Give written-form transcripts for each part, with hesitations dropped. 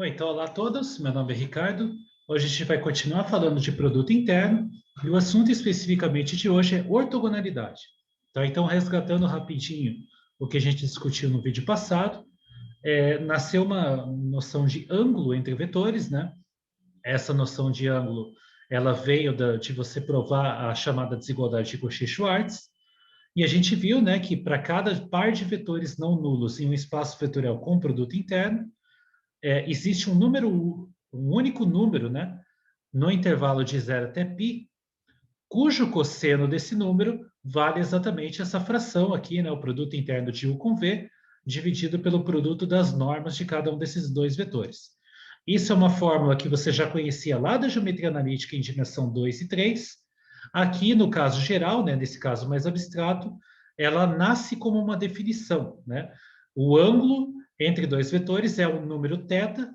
Bom, então, olá a todos, meu nome é Ricardo. Hoje a gente vai continuar falando de produto interno e o assunto especificamente de hoje é ortogonalidade. Tá? Então, resgatando rapidinho o que a gente discutiu no vídeo passado, nasceu uma noção de ângulo entre vetores, né? Essa noção de ângulo, ela veio de você provar a chamada desigualdade de Cauchy-Schwarz, e a gente viu, né, que para cada par de vetores não nulos em um espaço vetorial com produto interno, existe um único número, né, no intervalo de 0 até π, cujo cosseno desse número vale exatamente essa fração aqui, né, o produto interno de U com V, dividido pelo produto das normas de cada um desses dois vetores. Isso é uma fórmula que você já conhecia lá da geometria analítica em dimensão 2 e 3. Aqui, no caso geral, né, nesse caso mais abstrato, ela nasce como uma definição, né? O ângulo entre dois vetores é o número θ,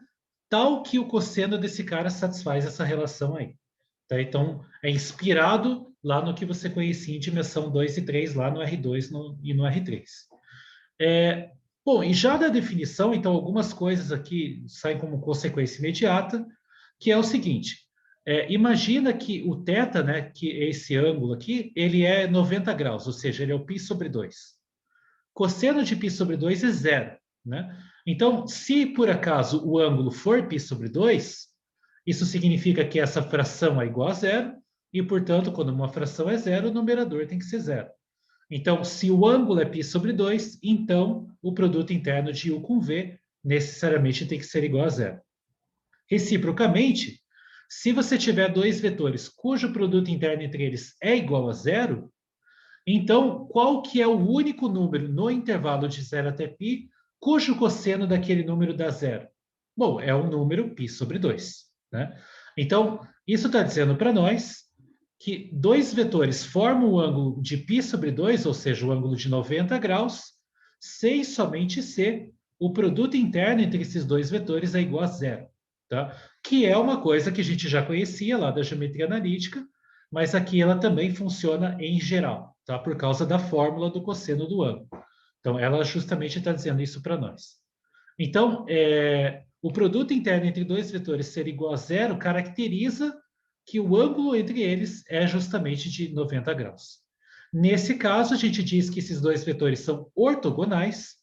tal que o cosseno desse cara satisfaz essa relação aí. Tá? Então, é inspirado lá no que você conhecia em dimensão 2 e 3, lá no R2 e no R3. Bom, e já da definição, então, algumas coisas aqui saem como consequência imediata, que é o seguinte: imagina que o θ, né, que é esse ângulo aqui, ele é 90 graus, ou seja, ele é o π sobre 2. Cosseno de π sobre 2 é zero, né? Então, se por acaso o ângulo for π sobre 2, isso significa que essa fração é igual a zero, e, portanto, quando uma fração é zero, o numerador tem que ser zero. Então, se o ângulo é π sobre 2, então o produto interno de U com V necessariamente tem que ser igual a zero. Reciprocamente, se você tiver dois vetores cujo produto interno entre eles é igual a zero, então qual que é o único número no intervalo de 0 até π cujo cosseno daquele número dá zero? Bom, é o número π sobre 2. Né? Então, isso está dizendo para nós que dois vetores formam o ângulo de π sobre 2, ou seja, o ângulo de 90 graus, se e somente se o produto interno entre esses dois vetores é igual a zero. Tá? Que é uma coisa que a gente já conhecia lá da geometria analítica, mas aqui ela também funciona em geral, tá? Por causa da fórmula do cosseno do ângulo. Então, ela justamente está dizendo isso para nós. Então, o produto interno entre dois vetores ser igual a zero caracteriza que o ângulo entre eles é justamente de 90 graus. Nesse caso, a gente diz que esses dois vetores são ortogonais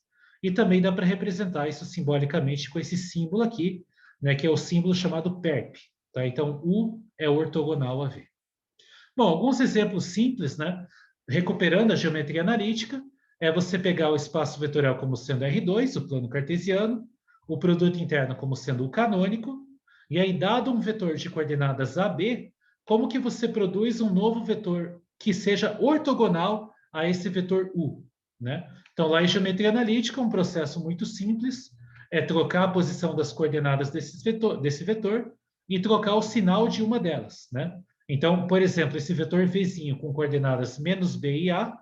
e também dá para representar isso simbolicamente com esse símbolo aqui, né, que é o símbolo chamado perp. Tá? Então, U é ortogonal a V. Bom, alguns exemplos simples, né? Recuperando a geometria analítica, é você pegar o espaço vetorial como sendo R2, o plano cartesiano, o produto interno como sendo o canônico, e aí, dado um vetor de coordenadas AB, como que você produz um novo vetor que seja ortogonal a esse vetor U, né? Então, lá em geometria analítica, um processo muito simples é trocar a posição das coordenadas desse vetor e trocar o sinal de uma delas, né? Então, por exemplo, esse vetor Vzinho com coordenadas menos B e A,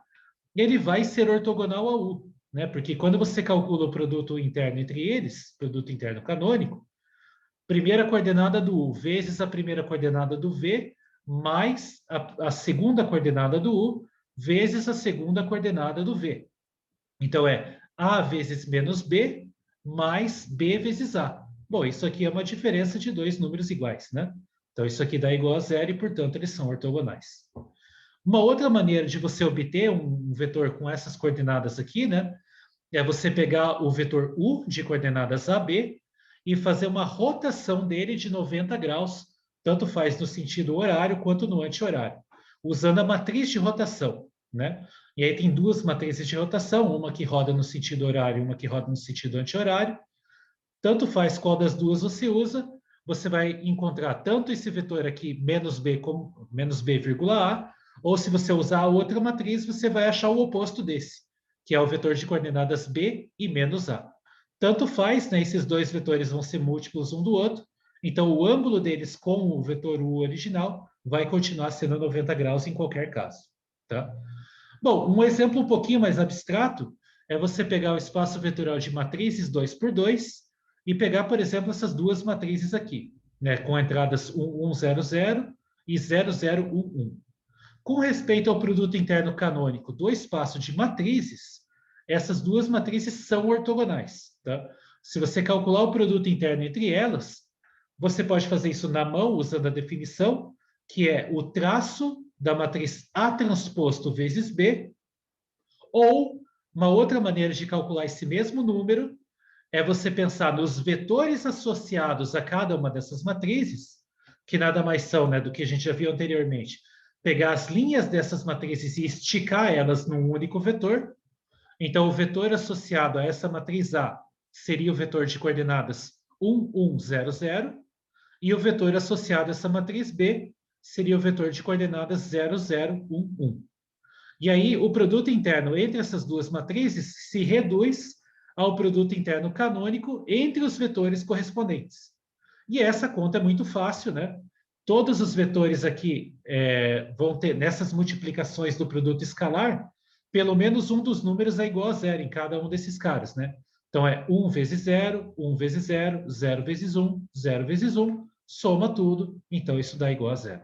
ele vai ser ortogonal a U, né? Porque quando você calcula o produto interno entre eles, produto interno canônico, primeira coordenada do U vezes a primeira coordenada do V, mais a segunda coordenada do U, vezes a segunda coordenada do V. Então, é A vezes menos B, mais B vezes A. Bom, isso aqui é uma diferença de dois números iguais, né? Então, isso aqui dá igual a zero e, portanto, eles são ortogonais. Uma outra maneira de você obter um vetor com essas coordenadas aqui, né? É você pegar o vetor U de coordenadas AB e fazer uma rotação dele de 90 graus, tanto faz no sentido horário quanto no anti-horário, usando a matriz de rotação, né? E aí tem duas matrizes de rotação, uma que roda no sentido horário e uma que roda no sentido anti-horário. Tanto faz qual das duas você usa, você vai encontrar tanto esse vetor aqui, menos B, como menos B, A, ou se você usar a outra matriz, você vai achar o oposto desse, que é o vetor de coordenadas B e menos A. Tanto faz, né? Esses dois vetores vão ser múltiplos um do outro, então o ângulo deles com o vetor U original vai continuar sendo 90 graus em qualquer caso. Tá? Bom, um exemplo um pouquinho mais abstrato é você pegar o espaço vetorial de matrizes 2 por 2 e pegar, por exemplo, essas duas matrizes aqui, né, com entradas 1, 1, 0, 0 e 0, 0, 1, 1. Com respeito ao produto interno canônico do espaço de matrizes, essas duas matrizes são ortogonais. Tá? Se você calcular o produto interno entre elas, você pode fazer isso na mão, usando a definição, que é o traço da matriz A transposto vezes B, ou uma outra maneira de calcular esse mesmo número é você pensar nos vetores associados a cada uma dessas matrizes, que nada mais são, né, do que a gente já viu anteriormente. Pegar as linhas dessas matrizes e esticar elas num único vetor. Então, o vetor associado a essa matriz A seria o vetor de coordenadas 1, 1, 0, 0, e o vetor associado a essa matriz B seria o vetor de coordenadas 0, 0, 1, 1. E aí, o produto interno entre essas duas matrizes se reduz ao produto interno canônico entre os vetores correspondentes. E essa conta é muito fácil, né? Todos os vetores aqui vão ter, nessas multiplicações do produto escalar, pelo menos um dos números é igual a zero em cada um desses caras, né? Então, é 1 vezes 0, 1 vezes 0, 0 vezes 1, 0 vezes 1, soma tudo, então isso dá igual a zero.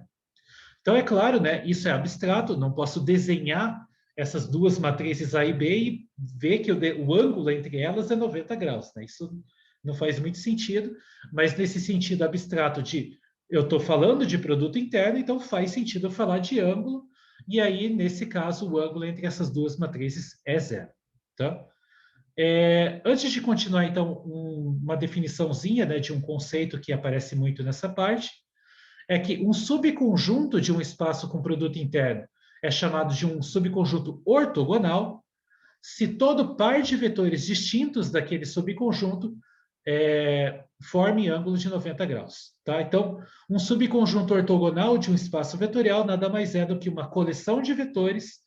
Então, é claro, né, isso é abstrato, não posso desenhar essas duas matrizes A e B e ver que o ângulo entre elas é 90 graus. Né? Isso não faz muito sentido, mas nesse sentido abstrato de eu estou falando de produto interno, então faz sentido eu falar de ângulo, e aí, nesse caso, o ângulo entre essas duas matrizes é zero. Tá? Antes de continuar, então, uma definiçãozinha, né, de um conceito que aparece muito nessa parte, é que um subconjunto de um espaço com produto interno é chamado de um subconjunto ortogonal se todo par de vetores distintos daquele subconjunto forme ângulo de 90 graus. Tá? Então, um subconjunto ortogonal de um espaço vetorial nada mais é do que uma coleção de vetores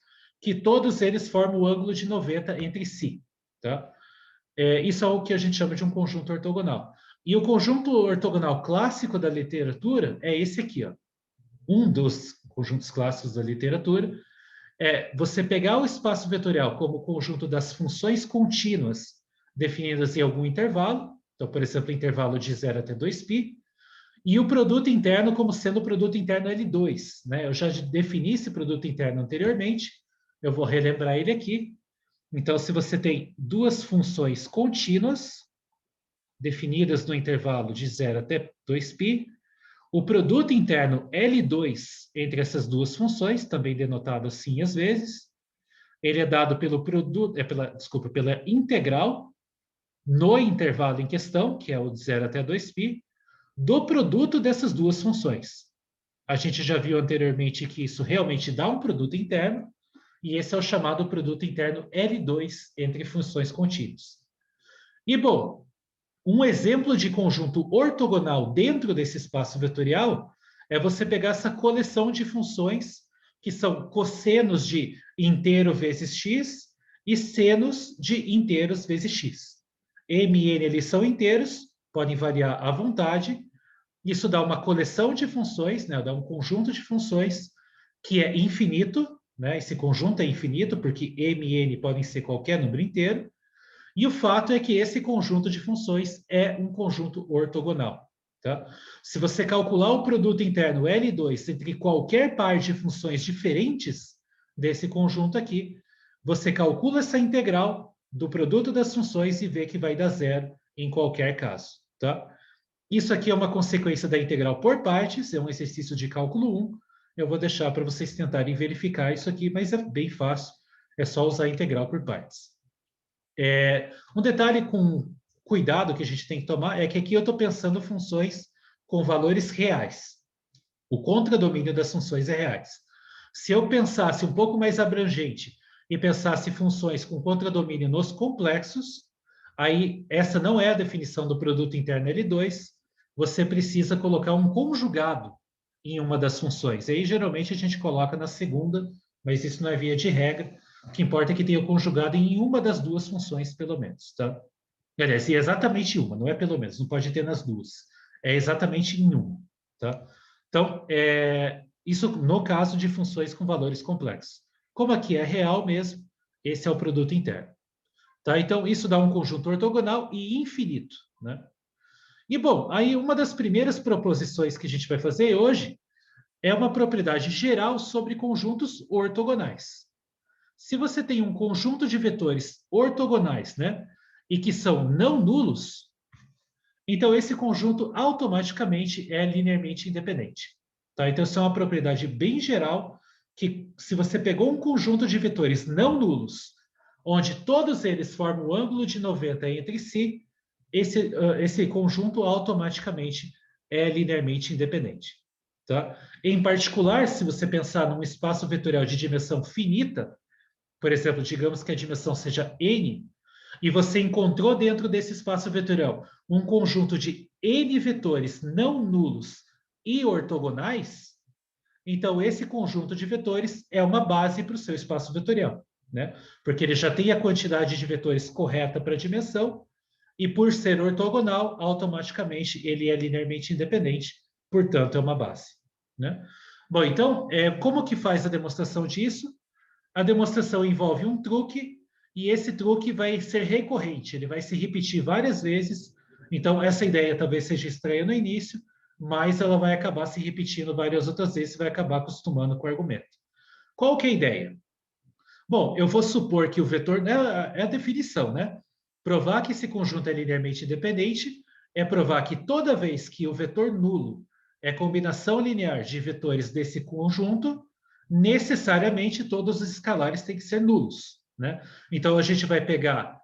que todos eles formam o ângulo de 90 entre si. Tá? Isso é o que a gente chama de um conjunto ortogonal. E o conjunto ortogonal clássico da literatura é esse aqui, ó. Um dos conjuntos clássicos da literatura é você pegar o espaço vetorial como o conjunto das funções contínuas definidas em algum intervalo, então, por exemplo, intervalo de 0 até 2π, e o produto interno como sendo o produto interno L2. Né? Eu já defini esse produto interno anteriormente, eu vou relembrar ele aqui. Então, se você tem duas funções contínuas, definidas no intervalo de 0 até 2π, o produto interno L2 entre essas duas funções, também denotado assim às vezes, ele é dado pelo produto, pela integral no intervalo em questão, que é o de 0 até 2π, do produto dessas duas funções. A gente já viu anteriormente que isso realmente dá um produto interno, e esse é o chamado produto interno L2 entre funções contínuas. E, bom, um exemplo de conjunto ortogonal dentro desse espaço vetorial é você pegar essa coleção de funções que são cossenos de inteiro vezes x e senos de inteiros vezes x. M e n eles são inteiros, podem variar à vontade. Isso dá uma coleção de funções, né? Dá um conjunto de funções que é infinito, né? Esse conjunto é infinito porque m e n podem ser qualquer número inteiro. E o fato é que esse conjunto de funções é um conjunto ortogonal. Tá? Se você calcular o produto interno L2 entre qualquer par de funções diferentes desse conjunto aqui, você calcula essa integral do produto das funções e vê que vai dar zero em qualquer caso. Tá? Isso aqui é uma consequência da integral por partes, é um exercício de cálculo 1. Eu vou deixar para vocês tentarem verificar isso aqui, mas é bem fácil, é só usar a integral por partes. Um detalhe com cuidado que a gente tem que tomar é que aqui eu estou pensando funções com valores reais. O contradomínio das funções é reais. Se eu pensasse um pouco mais abrangente e pensasse funções com contradomínio nos complexos, aí essa não é a definição do produto interno L2, você precisa colocar um conjugado em uma das funções. Aí geralmente a gente coloca na segunda, mas isso não é via de regra. O que importa é que tenha conjugado em uma das duas funções, pelo menos, tá? Aliás, é exatamente uma, não é pelo menos, não pode ter nas duas. É exatamente em uma, tá? Então, isso no caso de funções com valores complexos. Como aqui é real mesmo, esse é o produto interno. Tá? Então, isso dá um conjunto ortogonal e infinito, né? E, bom, aí uma das primeiras proposições que a gente vai fazer hoje é uma propriedade geral sobre conjuntos ortogonais. Se você tem um conjunto de vetores ortogonais, né? e que são não nulos, então esse conjunto automaticamente é linearmente independente. Tá? Então, isso é uma propriedade bem geral que, se você pegou um conjunto de vetores não nulos, onde todos eles formam um ângulo de 90 entre si, esse conjunto automaticamente é linearmente independente. Tá? Em particular, se você pensar num espaço vetorial de dimensão finita, por exemplo, digamos que a dimensão seja n, e você encontrou dentro desse espaço vetorial um conjunto de n vetores não nulos e ortogonais, então esse conjunto de vetores é uma base para o seu espaço vetorial, né? Porque ele já tem a quantidade de vetores correta para a dimensão, e por ser ortogonal, automaticamente ele é linearmente independente, portanto é uma base, né? Bom, então, como que faz a demonstração disso? A demonstração envolve um truque, e esse truque vai ser recorrente, ele vai se repetir várias vezes. Então, essa ideia talvez seja estranha no início, mas ela vai acabar se repetindo várias outras vezes e vai acabar acostumando com o argumento. Qual que é a ideia? Bom, eu vou supor que o vetor, é a definição, né? Provar que esse conjunto é linearmente independente é provar que toda vez que o vetor nulo é combinação linear de vetores desse conjunto, necessariamente todos os escalares têm que ser nulos, né? Então, a gente vai pegar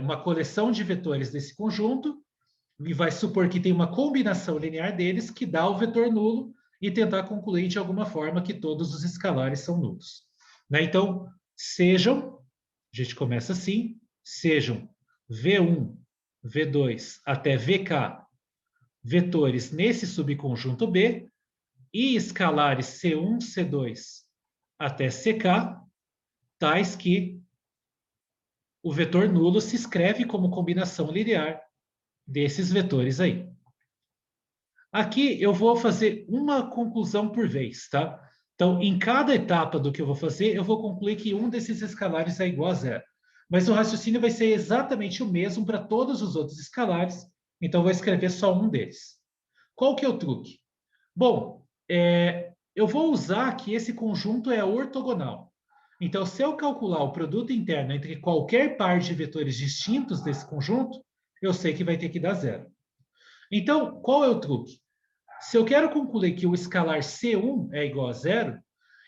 uma coleção de vetores desse conjunto e vai supor que tem uma combinação linear deles que dá o vetor nulo e tentar concluir de alguma forma que todos os escalares são nulos. Né? Então, sejam, a gente começa assim, sejam V1, V2 até VK vetores nesse subconjunto B e escalares C1, C2 até CK, tais que o vetor nulo se escreve como combinação linear desses vetores aí. Aqui eu vou fazer uma conclusão por vez, tá? Então, em cada etapa do que eu vou fazer, eu vou concluir que um desses escalares é igual a zero. Mas o raciocínio vai ser exatamente o mesmo para todos os outros escalares, então eu vou escrever só um deles. Qual que é o truque? Bom, eu vou usar que esse conjunto é ortogonal. Então, se eu calcular o produto interno entre qualquer par de vetores distintos desse conjunto, eu sei que vai ter que dar zero. Então, qual é o truque? Se eu quero concluir que o escalar C1 é igual a zero,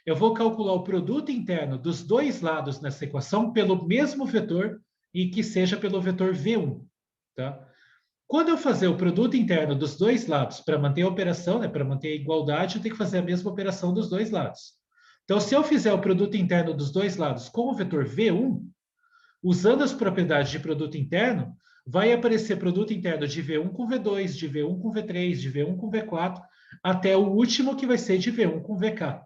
eu vou calcular o produto interno dos dois lados nessa equação pelo mesmo vetor e que seja pelo vetor V1. Tá? Quando eu fazer o produto interno dos dois lados para manter a operação, né, para manter a igualdade, eu tenho que fazer a mesma operação dos dois lados. Então, se eu fizer o produto interno dos dois lados com o vetor V1, usando as propriedades de produto interno, vai aparecer produto interno de V1 com V2, de V1 com V3, de V1 com V4, até o último que vai ser de V1 com VK.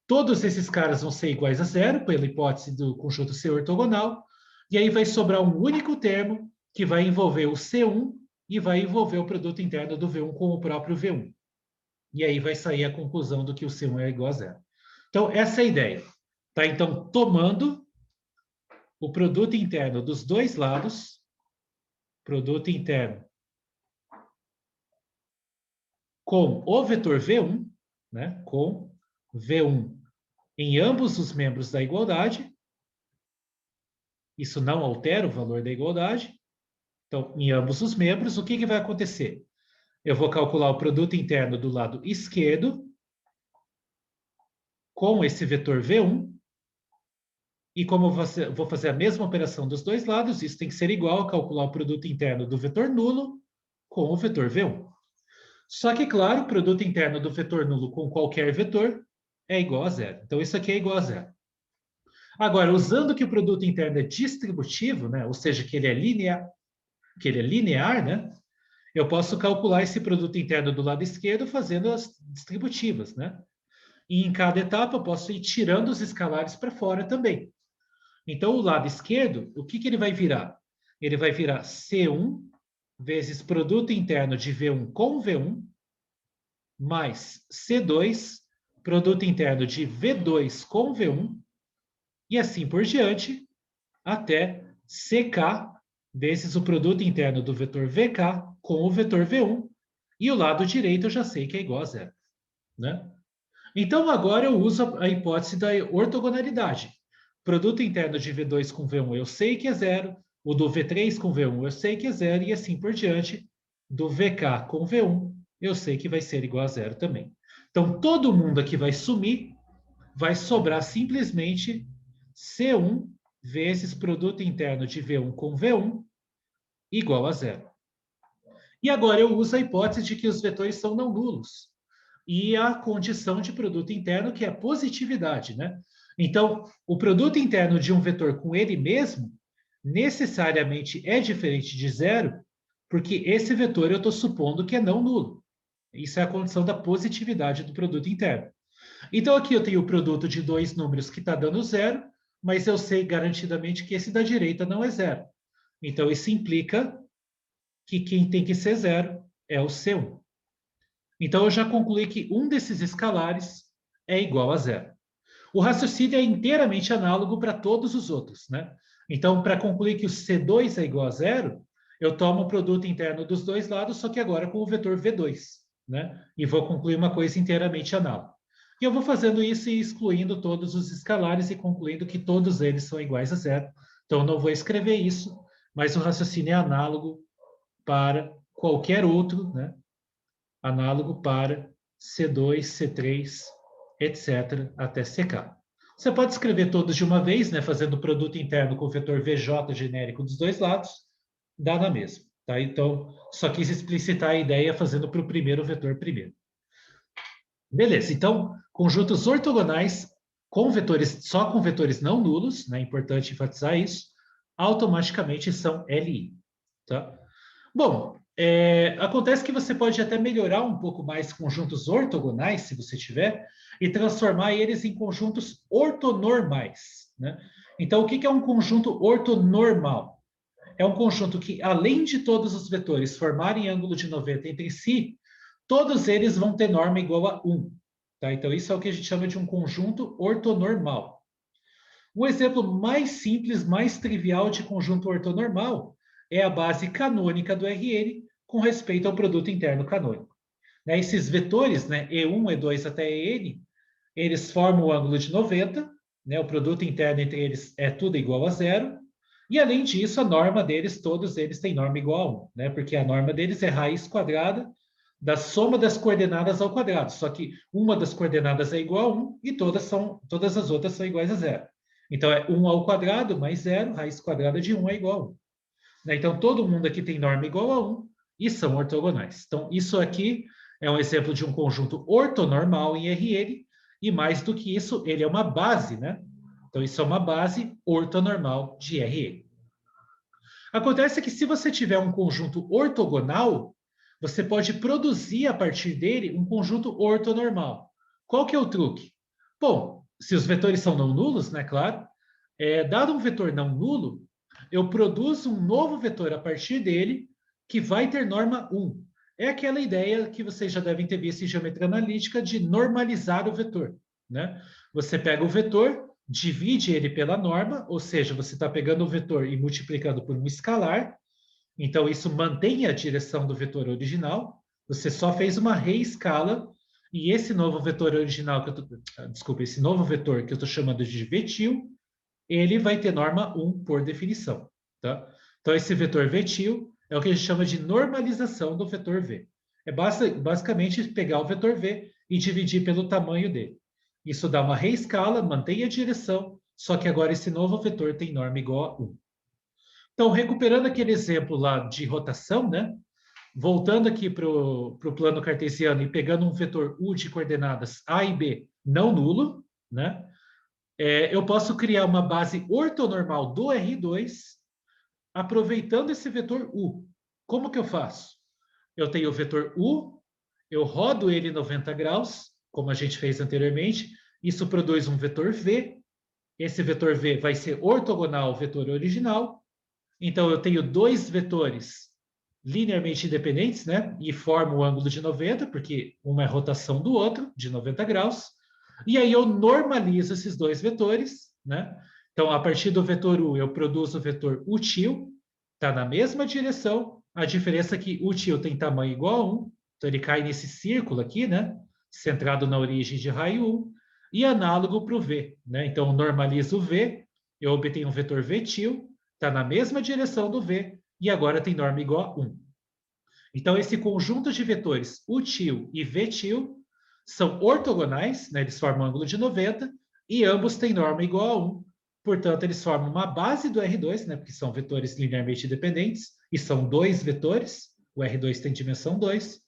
Todos esses caras vão ser iguais a zero, pela hipótese do conjunto ser ortogonal, e aí vai sobrar um único termo que vai envolver o C1 e vai envolver o produto interno do V1 com o próprio V1. E aí vai sair a conclusão do que o C1 é igual a zero. Então, essa é a ideia. Tá? Então, tomando o produto interno dos dois lados, produto interno com o vetor V1, né? Com V1 em ambos os membros da igualdade. Isso não altera o valor da igualdade. Então, em ambos os membros, o que vai acontecer? Eu vou calcular o produto interno do lado esquerdo com esse vetor V1. E como eu vou fazer a mesma operação dos dois lados, isso tem que ser igual a calcular o produto interno do vetor nulo com o vetor V1. Só que, claro, o produto interno do vetor nulo com qualquer vetor é igual a zero. Então, isso aqui é igual a zero. Agora, usando que o produto interno é distributivo, né? Ou seja, que ele é linear, né? Eu posso calcular esse produto interno do lado esquerdo fazendo as distributivas, né? E em cada etapa eu posso ir tirando os escalares para fora também. Então, o lado esquerdo, o que ele vai virar? Ele vai virar C1 vezes produto interno de V1 com V1, mais C2, produto interno de V2 com V1, e assim por diante, até CK vezes o produto interno do vetor VK com o vetor V1, e o lado direito eu já sei que é igual a zero. Né? Então, agora eu uso a hipótese da ortogonalidade. Produto interno de V2 com V1 eu sei que é zero, O do V3 com V1 eu sei que é zero, e assim por diante. Do VK com V1, eu sei que vai ser igual a zero também. Então, todo mundo aqui vai sumir, vai sobrar simplesmente C1 vezes produto interno de V1 com V1 igual a zero. E agora eu uso a hipótese de que os vetores são não nulos e a condição de produto interno, que é a positividade, né? Então, o produto interno de um vetor com ele mesmo necessariamente é diferente de zero, porque esse vetor eu estou supondo que é não nulo. Isso é a condição da positividade do produto interno. Então, aqui eu tenho o produto de dois números que está dando zero, mas eu sei garantidamente que esse da direita não é zero. Então, isso implica que quem tem que ser zero é o C1. Então, eu já concluí que um desses escalares é igual a zero. O raciocínio é inteiramente análogo para todos os outros, né? Então, para concluir que o C2 é igual a zero, eu tomo o produto interno dos dois lados, só que agora com o vetor V2, né? E vou concluir uma coisa inteiramente análoga. E eu vou fazendo isso e excluindo todos os escalares e concluindo que todos eles são iguais a zero. Então, eu não vou escrever isso, mas o raciocínio é análogo para qualquer outro, né? Análogo para C2, C3, etc., até CK. Você pode escrever todos de uma vez, né, fazendo o produto interno com o vetor VJ genérico dos dois lados, dá na mesma. Tá? Então, só quis explicitar a ideia fazendo para o primeiro vetor primeiro. Beleza, então, conjuntos ortogonais com vetores, só com vetores não nulos, né, é importante enfatizar isso, automaticamente são LI. Tá? Bom, acontece que você pode até melhorar um pouco mais conjuntos ortogonais, se você tiver, e transformar eles em conjuntos ortonormais, né? Então, o que é um conjunto ortonormal? É um conjunto que, além de todos os vetores formarem ângulo de 90 entre si, todos eles vão ter norma igual a 1. Tá? Então, isso é o que a gente chama de um conjunto ortonormal. O exemplo mais simples, mais trivial de conjunto ortonormal é a base canônica do Rn com respeito ao produto interno canônico. Né? Esses vetores, né, E1, E2 até En, eles formam o ângulo de 90, né? O produto interno entre eles é tudo igual a zero, e além disso, a norma deles, todos eles têm norma igual a 1, né? Porque a norma deles é raiz quadrada da soma das coordenadas ao quadrado, só que uma das coordenadas é igual a 1 e todas as outras são iguais a zero. Então, é 1 ao quadrado mais zero, raiz quadrada de 1 é igual a 1. Né? Então, todo mundo aqui tem norma igual a 1 e são ortogonais. Então, isso aqui é um exemplo de um conjunto ortonormal em Rn, e mais do que isso, ele é uma base, né? Então, isso é uma base ortonormal de Rn. Acontece que se você tiver um conjunto ortogonal, você pode produzir a partir dele um conjunto ortonormal. Qual que é o truque? Bom, se os vetores são não nulos, né, claro, dado um vetor não nulo, eu produzo um novo vetor a partir dele que vai ter norma 1. É aquela ideia que vocês já devem ter visto em geometria analítica de normalizar o vetor, né? Você pega o vetor, divide ele pela norma, ou seja, você está pegando o vetor e multiplicando por um escalar, então isso mantém a direção do vetor original, você só fez uma reescala, e esse novo vetor original, esse novo vetor que eu estou chamando de vetil, ele vai ter norma 1 por definição. Tá? Então, esse vetor vetil é o que a gente chama de normalização do vetor V. É basicamente pegar o vetor V e dividir pelo tamanho dele. Isso dá uma reescala, mantém a direção, só que agora esse novo vetor tem norma igual a 1. Então, recuperando aquele exemplo lá de rotação, né? Voltando aqui para o plano cartesiano e pegando um vetor U de coordenadas A e B não nulo, né? Eu posso criar uma base ortonormal do R2 aproveitando esse vetor U. Como que eu faço? Eu tenho o vetor U, eu rodo ele 90 graus, como a gente fez anteriormente, isso produz um vetor V, esse vetor V vai ser ortogonal ao vetor original, então eu tenho dois vetores linearmente independentes, né? E formam o ângulo de 90, porque uma é rotação do outro, de 90 graus, e aí eu normalizo esses dois vetores, né? Então, a partir do vetor U, eu produzo o vetor util, está na mesma direção, a diferença é que util tem tamanho igual a 1, então ele cai nesse círculo aqui, né? Centrado na origem de raio 1, e análogo para o V, né? Então, eu normalizo o V, eu obtenho um vetor vetil, está na mesma direção do V e agora tem norma igual a 1. Então, esse conjunto de vetores U-til e V-til são ortogonais, né? Eles formam um ângulo de 90 e ambos têm norma igual a 1. Portanto, eles formam uma base do R2, né? Porque são vetores linearmente independentes e são dois vetores. O R2 tem dimensão 2.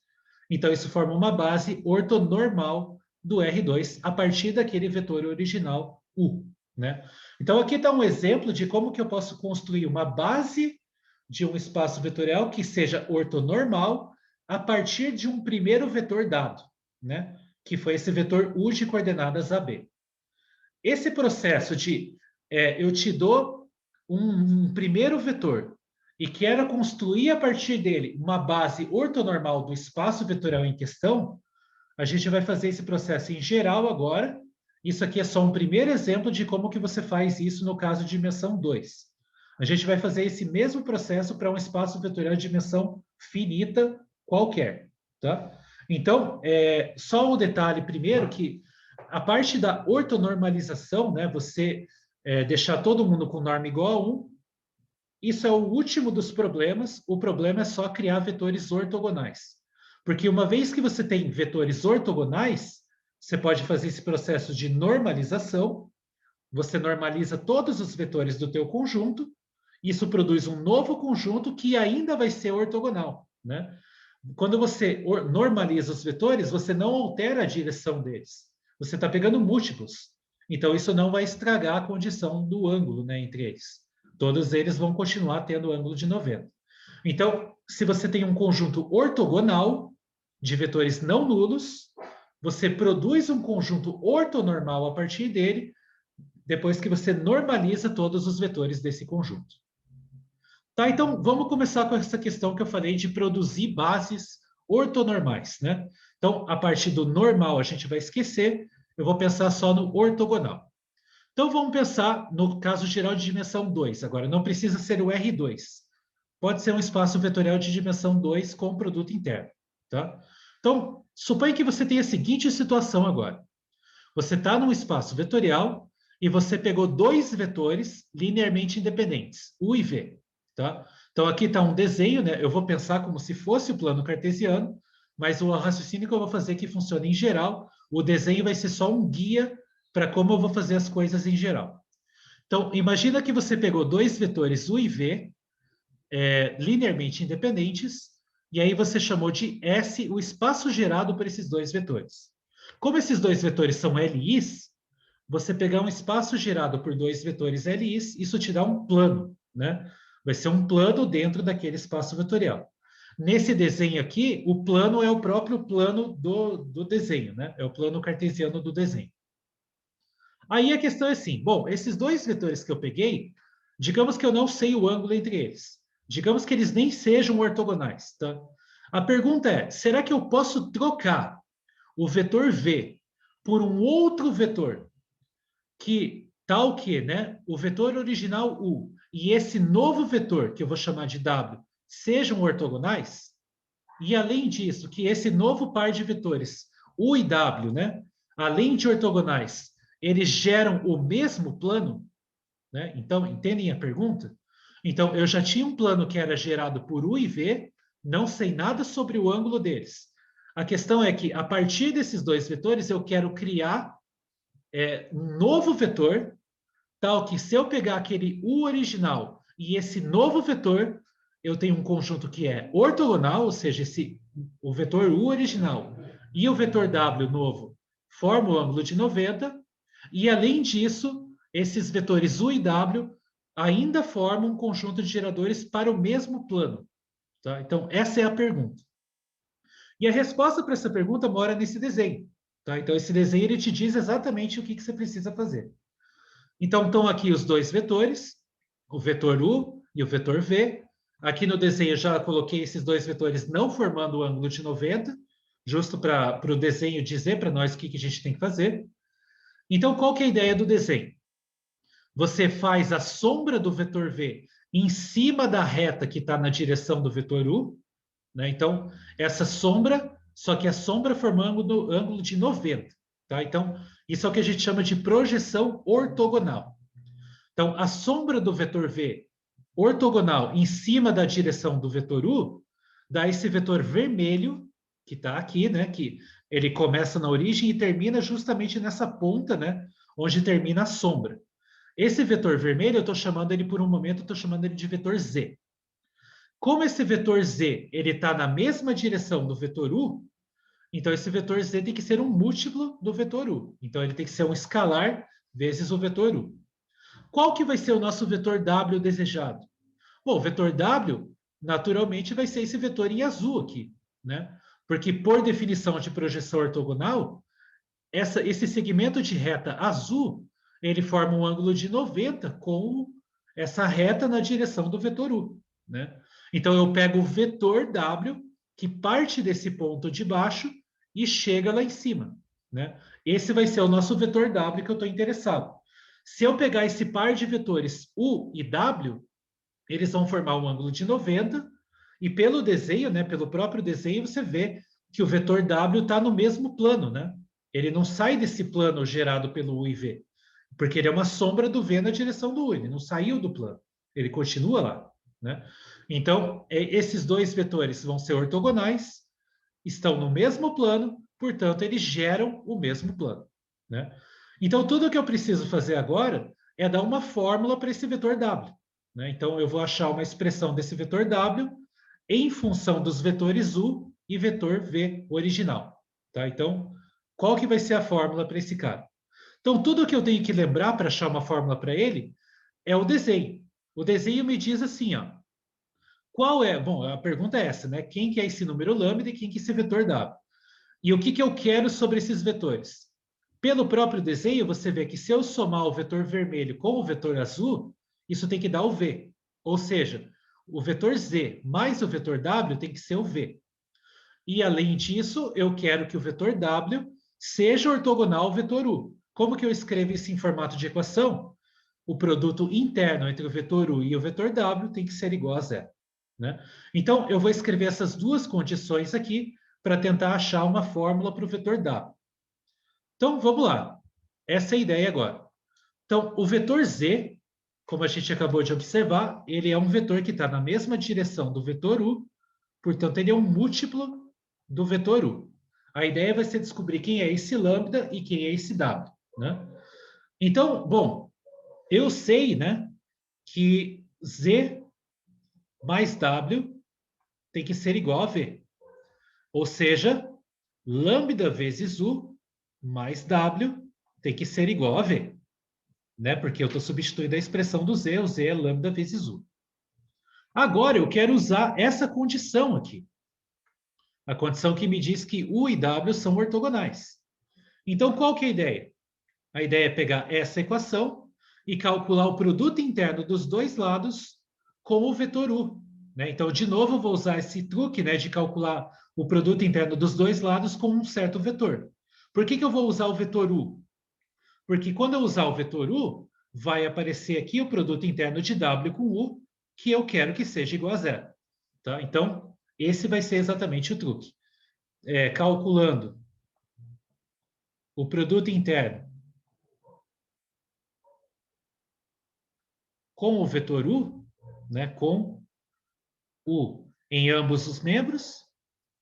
Então, isso forma uma base ortonormal do R2 a partir daquele vetor original U, né? Então, aqui está um exemplo de como que eu posso construir uma base de um espaço vetorial que seja ortonormal a partir de um primeiro vetor dado, né? Que foi esse vetor U de coordenadas AB. Esse processo de eu te dou um primeiro vetor e quero construir a partir dele uma base ortonormal do espaço vetorial em questão, a gente vai fazer esse processo em geral agora. Isso aqui é só um primeiro exemplo de como que você faz isso no caso de dimensão 2. A gente vai fazer esse mesmo processo para um espaço vetorial de dimensão finita qualquer, tá? Então, só um detalhe primeiro que a parte da ortonormalização, né, você deixar todo mundo com norma igual a 1, isso é o último dos problemas. O problema é só criar vetores ortogonais. Porque uma vez que você tem vetores ortogonais, você pode fazer esse processo de normalização. Você normaliza todos os vetores do teu conjunto. Isso produz um novo conjunto que ainda vai ser ortogonal, né? Quando você normaliza os vetores, você não altera a direção deles. Você está pegando múltiplos. Então, isso não vai estragar a condição do ângulo, né, entre eles. Todos eles vão continuar tendo ângulo de 90. Então, se você tem um conjunto ortogonal de vetores não nulos, você produz um conjunto ortonormal a partir dele, depois que você normaliza todos os vetores desse conjunto. Tá, então vamos começar com essa questão que eu falei de produzir bases ortonormais, né? Então, a partir do normal a gente vai esquecer, eu vou pensar só no ortogonal. Então, vamos pensar no caso geral de dimensão 2. Agora, não precisa ser o R2. Pode ser um espaço vetorial de dimensão 2 com produto interno, tá? Então, suponha que você tenha a seguinte situação agora. Você está num espaço vetorial e você pegou dois vetores linearmente independentes, U e V. Tá? Então, aqui está um desenho, né? Eu vou pensar como se fosse o plano cartesiano, mas o raciocínio que eu vou fazer que funciona em geral, o desenho vai ser só um guia para como eu vou fazer as coisas em geral. Então, imagina que você pegou dois vetores U e V, linearmente independentes, e aí você chamou de S o espaço gerado por esses dois vetores. Como esses dois vetores são LIs, você pegar um espaço gerado por dois vetores LIs, isso te dá um plano, né? Vai ser um plano dentro daquele espaço vetorial. Nesse desenho aqui, o plano é o próprio plano do desenho, né? É o plano cartesiano do desenho. Aí a questão é assim, bom, esses dois vetores que eu peguei, digamos que eu não sei o ângulo entre eles. Digamos que eles nem sejam ortogonais, tá? A pergunta é, será que eu posso trocar o vetor V por um outro vetor que tal que, né, o vetor original U e esse novo vetor, que eu vou chamar de W, sejam ortogonais? E além disso, que esse novo par de vetores, U e W, né, além de ortogonais, eles geram o mesmo plano? Né? Então, entendem a pergunta? Então, eu já tinha um plano que era gerado por U e V, não sei nada sobre o ângulo deles. A questão é que, a partir desses dois vetores, eu quero criar um novo vetor, tal que se eu pegar aquele U original e esse novo vetor, eu tenho um conjunto que é ortogonal, ou seja, o vetor U original e o vetor W novo formam o ângulo de 90, e além disso, esses vetores U e W ainda formam um conjunto de geradores para o mesmo plano. Tá? Então, essa é a pergunta. E a resposta para essa pergunta mora nesse desenho. Tá? Então, esse desenho ele te diz exatamente o que você precisa fazer. Então, estão aqui os dois vetores, o vetor U e o vetor V. Aqui no desenho eu já coloquei esses dois vetores não formando o ângulo de 90, justo para o desenho dizer para nós o que a gente tem que fazer. Então, qual que é a ideia do desenho? Você faz a sombra do vetor V em cima da reta que está na direção do vetor U, né? Então, essa sombra, só que a sombra formando ângulo de 90. Tá? Então, isso é o que a gente chama de projeção ortogonal. Então, a sombra do vetor V ortogonal em cima da direção do vetor U, dá esse vetor vermelho, que está aqui, né? Que ele começa na origem e termina justamente nessa ponta, né? Onde termina a sombra. Esse vetor vermelho, eu estou chamando ele por um momento, estou chamando ele de vetor Z. Como esse vetor Z ele está na mesma direção do vetor U, então esse vetor Z tem que ser um múltiplo do vetor U. Então ele tem que ser um escalar vezes o vetor U. Qual que vai ser o nosso vetor W desejado? Bom, o vetor W, naturalmente, vai ser esse vetor em azul aqui, né? Porque, por definição de projeção ortogonal, esse segmento de reta azul, ele forma um ângulo de 90 com essa reta na direção do vetor U, né? Então, eu pego o vetor W, que parte desse ponto de baixo e chega lá em cima, né? Esse vai ser o nosso vetor W que eu estou interessado. Se eu pegar esse par de vetores U e W, eles vão formar um ângulo de 90, e pelo desenho, né, pelo próprio desenho, você vê que o vetor W está no mesmo plano, né? Ele não sai desse plano gerado pelo U e V, porque ele é uma sombra do V na direção do U, ele não saiu do plano, ele continua lá, né? Então, esses dois vetores vão ser ortogonais, estão no mesmo plano, portanto, eles geram o mesmo plano, né? Então, tudo que eu preciso fazer agora é dar uma fórmula para esse vetor W, né? Então, eu vou achar uma expressão desse vetor W em função dos vetores U e vetor V original, tá? Então, qual que vai ser a fórmula para esse cara? Então, tudo que eu tenho que lembrar para achar uma fórmula para ele é o desenho. O desenho me diz assim, ó, qual é? Bom, a pergunta é essa, né? Quem que é esse número lambda e quem que é esse vetor W? E o que que eu quero sobre esses vetores? Pelo próprio desenho, você vê que se eu somar o vetor vermelho com o vetor azul, isso tem que dar o V. Ou seja, o vetor Z mais o vetor W tem que ser o V. E, além disso, eu quero que o vetor W seja ortogonal ao vetor U. Como que eu escrevo isso em formato de equação? O produto interno entre o vetor U e o vetor W tem que ser igual a zero, né? Então, eu vou escrever essas duas condições aqui para tentar achar uma fórmula para o vetor W. Então, vamos lá. Essa é a ideia agora. Então, o vetor Z, como a gente acabou de observar, ele é um vetor que está na mesma direção do vetor U, portanto, ele é um múltiplo do vetor U. A ideia vai ser descobrir quem é esse lambda e quem é esse W, né? Então, bom, eu sei, né, que Z mais W tem que ser igual a V. Ou seja, lambda vezes U mais W tem que ser igual a V, né? Porque eu estou substituindo a expressão do Z, o Z é lambda vezes U. Agora eu quero usar essa condição aqui. A condição que me diz que U e W são ortogonais. Então, qual que é a ideia? A ideia é pegar essa equação e calcular o produto interno dos dois lados com o vetor U, né? Então, de novo, eu vou usar esse truque, né, de calcular o produto interno dos dois lados com um certo vetor. Por que que eu vou usar o vetor U? Porque quando eu usar o vetor U, vai aparecer aqui o produto interno de W com U, que eu quero que seja igual a zero, tá? Então, esse vai ser exatamente o truque. Calculando o produto interno com o vetor U, né, com U em ambos os membros.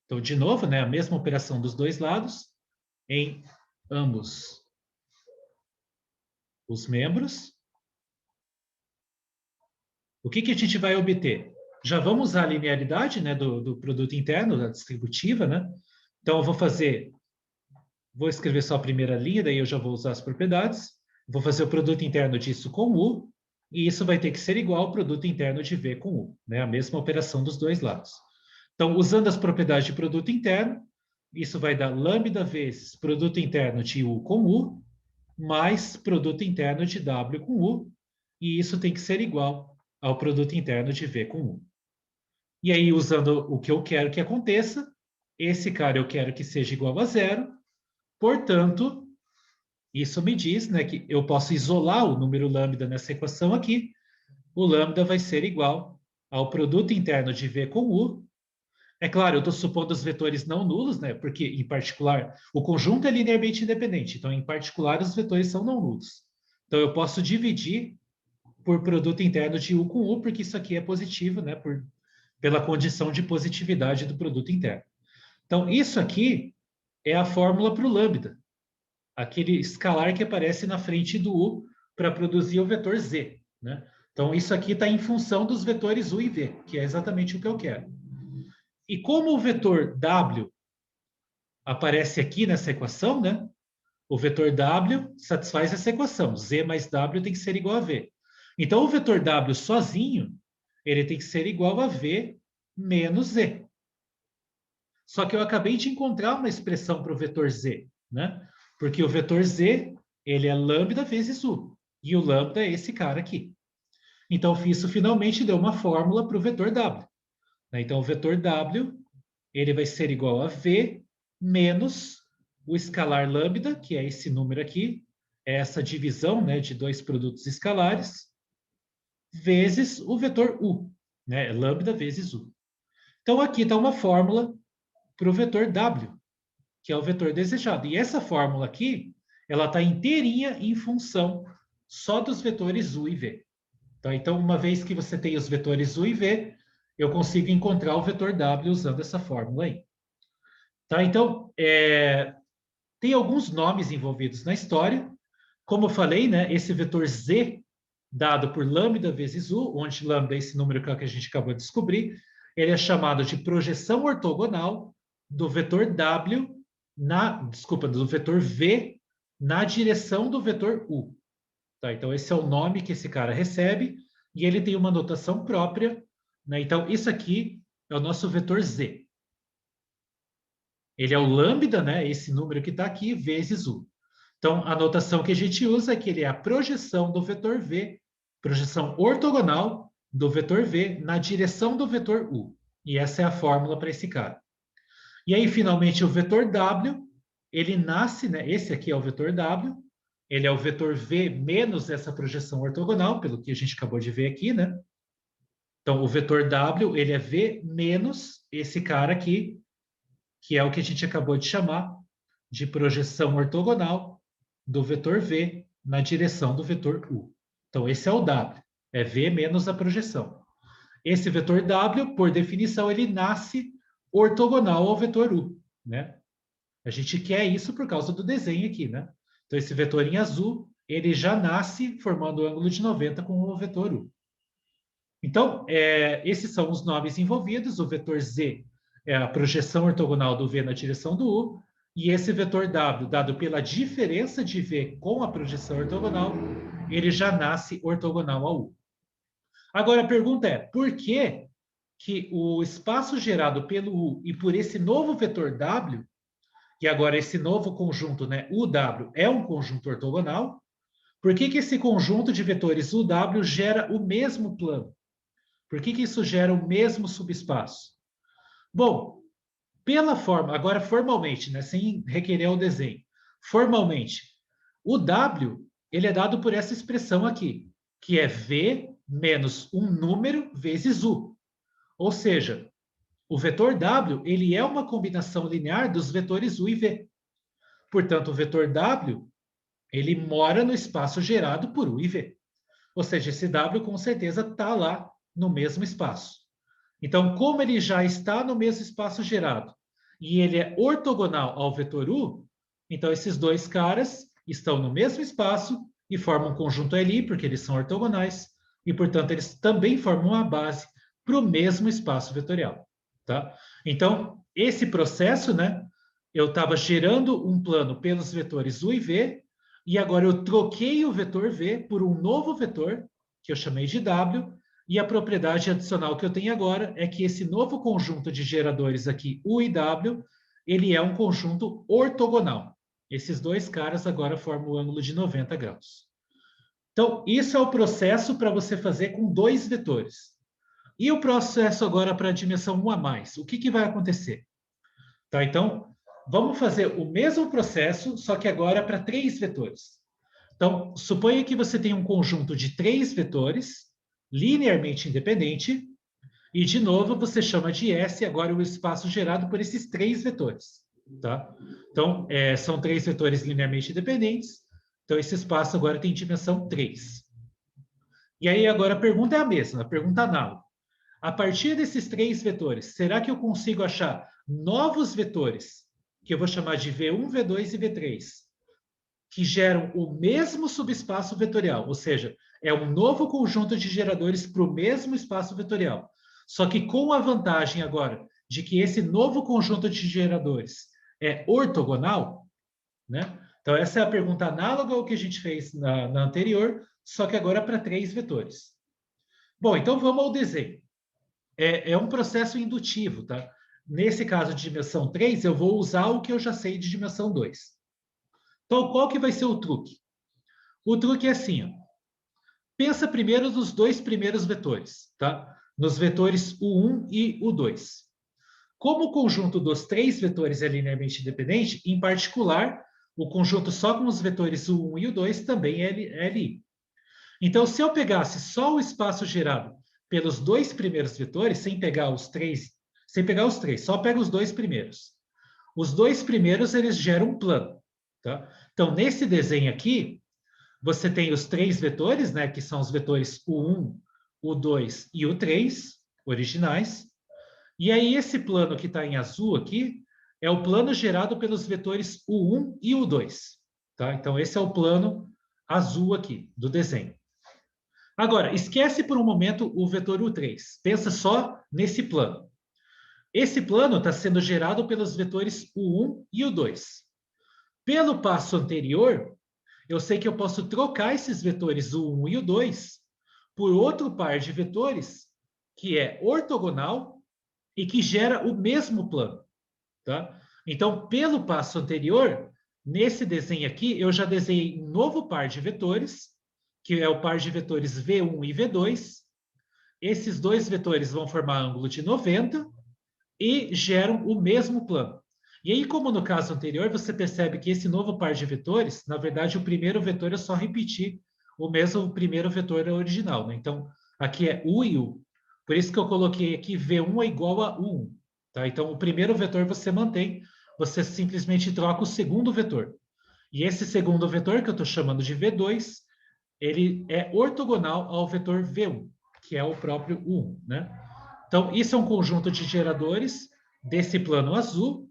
Então, de novo, né, a mesma operação dos dois lados, em ambos os membros. O que que a gente vai obter? Já vamos usar a linearidade, né, do produto interno, da distributiva, né? Então, eu vou escrever só a primeira linha, daí eu já vou usar as propriedades. Vou fazer o produto interno disso com U, e isso vai ter que ser igual ao produto interno de V com U, né? A mesma operação dos dois lados. Então, usando as propriedades de produto interno, isso vai dar lambda vezes produto interno de U com U, mais produto interno de W com U, e isso tem que ser igual ao produto interno de V com U. E aí, usando o que eu quero que aconteça, esse cara eu quero que seja igual a zero, portanto, isso me diz, né, que eu posso isolar o número lambda nessa equação aqui. O lambda vai ser igual ao produto interno de V com U. É claro, eu estou supondo os vetores não nulos, né? Porque, em particular, o conjunto é linearmente independente. Então, em particular, os vetores são não nulos. Então, eu posso dividir por produto interno de U com U, porque isso aqui é positivo, né? Pela condição de positividade do produto interno. Então, isso aqui é a fórmula para o lambda, aquele escalar que aparece na frente do U para produzir o vetor Z, né? Então, isso aqui está em função dos vetores U e V, que é exatamente o que eu quero. E como o vetor W aparece aqui nessa equação, né? O vetor W satisfaz essa equação. Z mais W tem que ser igual a V. Então, o vetor W sozinho, ele tem que ser igual a V menos Z. Só que eu acabei de encontrar uma expressão para o vetor Z, né? Porque o vetor Z, ele é lambda vezes U. E o lambda é esse cara aqui. Então, isso finalmente deu uma fórmula para o vetor W. Então, o vetor W, ele vai ser igual a V menos o escalar lambda, que é esse número aqui, é essa divisão, né, de dois produtos escalares, vezes o vetor U, né? Lambda vezes U. Então, aqui está uma fórmula para o vetor W, que é o vetor desejado. E essa fórmula aqui, ela está inteirinha em função só dos vetores U e V. Tá? Então, uma vez que você tem os vetores U e V, eu consigo encontrar o vetor W usando essa fórmula aí. Tá? Então, tem alguns nomes envolvidos na história. Como eu falei, né, esse vetor Z, dado por lambda vezes U, onde lambda é esse número que a gente acabou de descobrir, ele é chamado de projeção ortogonal do vetor W do vetor V na direção do vetor U. Tá? Então, esse é o nome que esse cara recebe e ele tem uma notação própria, né? Então, isso aqui é o nosso vetor Z. Ele é o lambda, né? Esse número que está aqui, vezes U. Então, a notação que a gente usa é que ele é a projeção do vetor V, projeção ortogonal do vetor V na direção do vetor U. E essa é a fórmula para esse cara. E aí, finalmente, o vetor W, ele nasce, né? Esse aqui é o vetor W, ele é o vetor V menos essa projeção ortogonal, pelo que a gente acabou de ver aqui, né? Então, o vetor W, ele é V menos esse cara aqui, que é o que a gente acabou de chamar de projeção ortogonal do vetor V na direção do vetor U. Então, esse é o W, é V menos a projeção. Esse vetor W, por definição, ele nasce ortogonal ao vetor U, né? A gente quer isso por causa do desenho aqui, né? Então, esse vetor em azul, ele já nasce formando o ângulo de 90 com o vetor U. Então, esses são os nomes envolvidos. O vetor Z é a projeção ortogonal do V na direção do U, e esse vetor W, dado pela diferença de V com a projeção ortogonal, ele já nasce ortogonal ao U. Agora, a pergunta é, por que o espaço gerado pelo U e por esse novo vetor W, e agora esse novo conjunto, né, UW, é um conjunto ortogonal, por que esse conjunto de vetores UW gera o mesmo plano? Por que isso gera o mesmo subespaço? Bom, pela forma, agora formalmente, né, sem requerer o desenho, formalmente, o W ele é dado por essa expressão aqui, que é V menos um número vezes U. Ou seja, o vetor W ele é uma combinação linear dos vetores U e V. Portanto, o vetor W ele mora no espaço gerado por U e V. Ou seja, esse W com certeza está lá no mesmo espaço. Então, como ele já está no mesmo espaço gerado e ele é ortogonal ao vetor U, então esses dois caras estão no mesmo espaço e formam um conjunto ali, porque eles são ortogonais, e, portanto, eles também formam a base para o mesmo espaço vetorial. Tá? Então, esse processo, né, eu estava gerando um plano pelos vetores U e V, e agora eu troquei o vetor V por um novo vetor, que eu chamei de W, e a propriedade adicional que eu tenho agora é que esse novo conjunto de geradores aqui, U e W, ele é um conjunto ortogonal. Esses dois caras agora formam o ângulo de 90 graus. Então, isso é o processo para você fazer com dois vetores. E o processo agora para a dimensão 1 a mais? O que vai acontecer? Tá, então, vamos fazer o mesmo processo, só que agora para 3 vetores. Então, suponha que você tem um conjunto de 3 vetores, linearmente independente, e, de novo, você chama de S agora o espaço gerado por esses 3 vetores. Tá? Então, são 3 vetores linearmente independentes, então esse espaço agora tem dimensão 3. E aí agora a pergunta é a mesma, a pergunta análoga. A partir desses três vetores, será que eu consigo achar novos vetores, que eu vou chamar de V1, V2 e V3, que geram o mesmo subespaço vetorial, ou seja, é um novo conjunto de geradores para o mesmo espaço vetorial, só que com a vantagem agora de que esse novo conjunto de geradores é ortogonal, né? Então, essa é a pergunta análoga ao que a gente fez na anterior, só que agora para três vetores. Bom, então vamos ao desenho. É um processo indutivo, tá? Nesse caso de dimensão 3, eu vou usar o que eu já sei de dimensão 2. Então, qual que vai ser o truque? O truque é assim, ó. Pensa primeiro nos dois primeiros vetores, tá? Nos vetores U1 e U2. Como o conjunto dos três vetores é linearmente independente, em particular, o conjunto só com os vetores U1 e U2 também é LI. Então, se eu pegasse só o espaço gerado pelos dois primeiros vetores, sem pegar os três, só pega os dois primeiros. Os dois primeiros, eles geram um plano, tá? Então, nesse desenho aqui, você tem os três vetores, né, que são os vetores U1, U2 e U3, originais. E aí, esse plano que está em azul aqui, é o plano gerado pelos vetores U1 e U2, tá? Então, esse é o plano azul aqui, do desenho. Agora, esquece por um momento o vetor U3. Pensa só nesse plano. Esse plano está sendo gerado pelos vetores U1 e U2. Pelo passo anterior, eu sei que eu posso trocar esses vetores U1 e U2 por outro par de vetores que é ortogonal e que gera o mesmo plano, tá? Então, pelo passo anterior, nesse desenho aqui, eu já desenhei um novo par de vetores, que é o par de vetores V1 e V2. Esses dois vetores vão formar ângulo de 90 e geram o mesmo plano. E aí, como no caso anterior, você percebe que esse novo par de vetores, na verdade, o primeiro vetor é só repetir o mesmo primeiro vetor original, né? Então, aqui é U e U. Por isso que eu coloquei aqui V1 é igual a U1. Tá? Então, o primeiro vetor você mantém, você simplesmente troca o segundo vetor. E esse segundo vetor, que eu estou chamando de V2, ele é ortogonal ao vetor V1, que é o próprio U1, né? Então, isso é um conjunto de geradores desse plano azul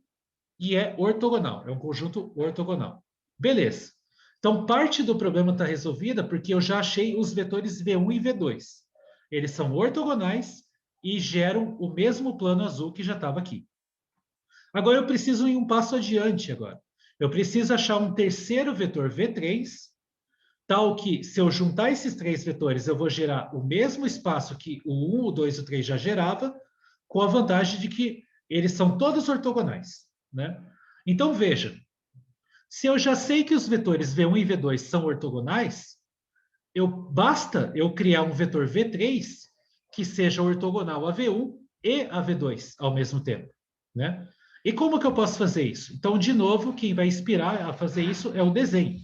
e é ortogonal, é um conjunto ortogonal. Beleza. Então, parte do problema está resolvida porque eu já achei os vetores V1 e V2. Eles são ortogonais e geram o mesmo plano azul que já estava aqui. Agora eu preciso ir um passo adiante agora. Eu preciso achar um terceiro vetor V3, tal que, se eu juntar esses três vetores, eu vou gerar o mesmo espaço que o 1, o 2 e o 3 já gerava, com a vantagem de que eles são todos ortogonais, né? Então, veja, se eu já sei que os vetores V1 e V2 são ortogonais, basta eu criar um vetor V3 que seja ortogonal a V1 e a V2 ao mesmo tempo, né? E como que eu posso fazer isso? Então, de novo, quem vai inspirar a fazer isso é o desenho.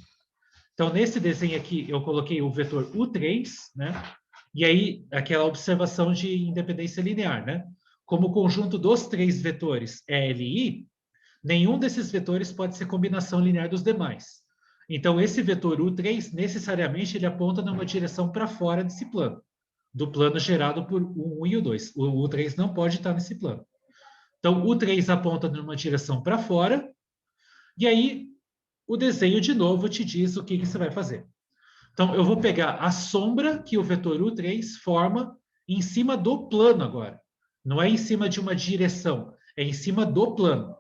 Então, nesse desenho aqui, eu coloquei o vetor U3, né? E aí, aquela observação de independência linear, né? Como o conjunto dos três vetores é LI, nenhum desses vetores pode ser combinação linear dos demais. Então, esse vetor U3, necessariamente, ele aponta numa direção para fora desse plano, do plano gerado por o 1 e o 2. O U3 não pode estar nesse plano. Então, o U3 aponta numa direção para fora, e aí o desenho, de novo, te diz o que você vai fazer. Então, eu vou pegar a sombra que o vetor U3 forma em cima do plano agora. Não é em cima de uma direção, é em cima do plano.